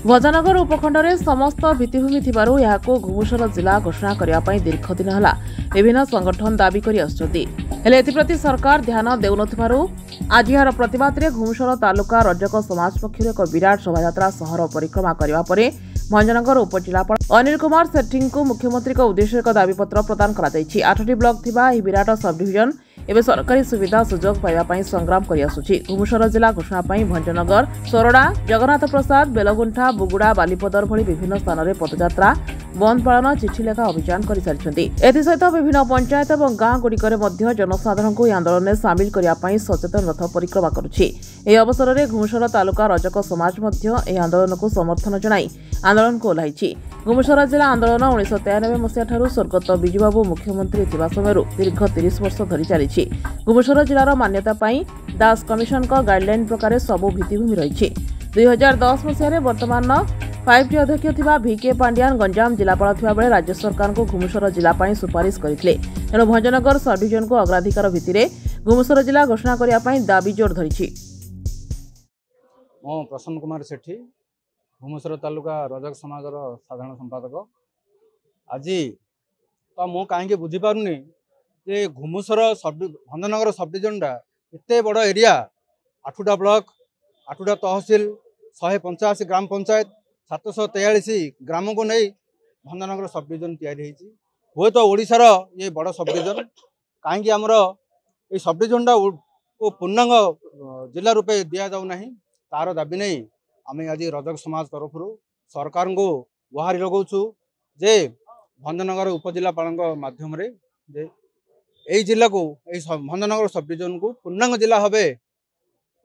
भंजनगर उपखंड में समस्त भित्तिभूमि थिबारु याको घुमुसर जिला घोषणा करने पर दीर्घ दिन है विभिन्न संगठन दाबी कर एप्रति सरकार ध्यान देउनथिबारु आज यार प्रतिवाद में घुमुसर तालुका रजक समाज पक्षर एक विराट शोभायात्रा सहर परिक्रमा करने पर भंजनगर उपजिलापाल अनिल कुमार सेठी को मुख्यमंत्री उद्देश्य एक दाबीपत्र प्रदान कर 8टी ब्लॉक थिबा यह विराट सब डिविजन एवं सरकारी सुविधा सुजोग पाइबा संग्राम करिआसुछि। घुमुसर जिला घोषणा भंजनगर सोरडा जगन्नाथ प्रसाद बेलगुंठा बुगुड़ा बालीपदर भली विभिन्न स्थान में पदयात्रा बंद पालन चिठी लेखा अभियान कर सारी एसहित विभिन्न पंचायत और गाँ गुड़िकर जनसाधारण को आंदोलन में सामिल करने सचेतन रथ परिक्रमा करुछि। अवसर में घुमुसर तालुका रजक समाज आंदोलन को समर्थन जनाई आंदोलन को ओह्लाई। घुमुसर जिला आंदोलन 1993 मसीहा स्वर्गत बिजुबाबू मुख्यमंत्री थिबा समय दीर्घ 30 वर्ष धरी चली। घुमुसर जिलार मान्यता पाई दास कमिशन का गाइडलाइन प्रकार सबू भित्तिभूमि रही। 2010 मसीह वर्तमान 5टी अध्यक्ष थिबा VK पांड्यान गंजाम जिलापाल थिबा बेले राज्य सरकार को घुमुसर जिला पाई सुपारिश करथिले। तेणु भंजनगर सब डिविजन को अग्राधिकार भित्तिरे घुमुसर जिला घोषणा करने पर दाबी जोर धरी। मो प्रसन्न कुमार सेठी घुमुसर तालुका रजक समाज साधारण संपादक। आज तो मु कहीं बुझीपारुनी जे घुमुसर भंजनगर सब डिविजनटा एत बड़ एरिया 8टा ब्लॉक 8टा तहसिल 185 ग्राम पंचायत 743 ग्राम को नहीं भंजनगर सब डिविजन तैयारी हे तो ओडिशार ये बड़ सब डिविजन कहीं आमर ये सब डिविजनटा को पूर्णांग जिला रूपे दि जाऊना तार दाबी नहीं आम आज रजक समाज तरफ सरकार को गुहारी लगाऊँ जे भंजनगर उपजिलापाल माध्यम यही जिला को भंजनगर सब डिविजन को पूर्णांग जिला भावे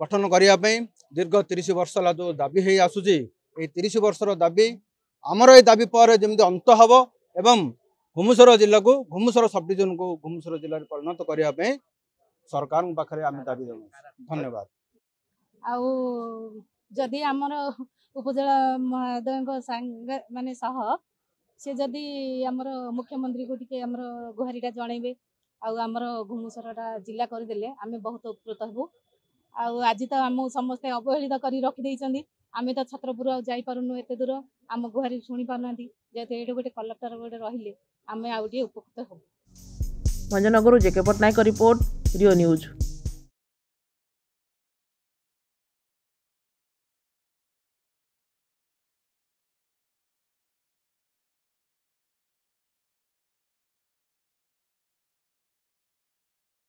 गठन करने दीर्घ 30 वर्ष है जो दाबी है आसूची 30 वर्षर दाबी आमर ये दाबी पर जमी अंत हम एवं घुमुसर जिला को घुमुसर सब डिविजन को घुमुसर जिले में परिणत करने सरकार पाखे आम दाबी देव। धन्यवाद। जदि आमर उपजिला महोदय माने सह से जदि आमर मुख्यमंत्री को टिके आमर गुहारीटा जनइबे आमर घुमुसरटा जिला करदेले आम बहुत उपकृत हेबु। आज तो आम समस्ते अवहेलित कर रखी आम तो छत्रपुर जापारूँ एत दूर आम गुहारी शुणी पारना जेहेतु ये गोटे कलेक्टर गोटे रही आम आउ उपकृत हो। भंजनगर जेके पटनायक रिपोर्ट रियो न्यूज।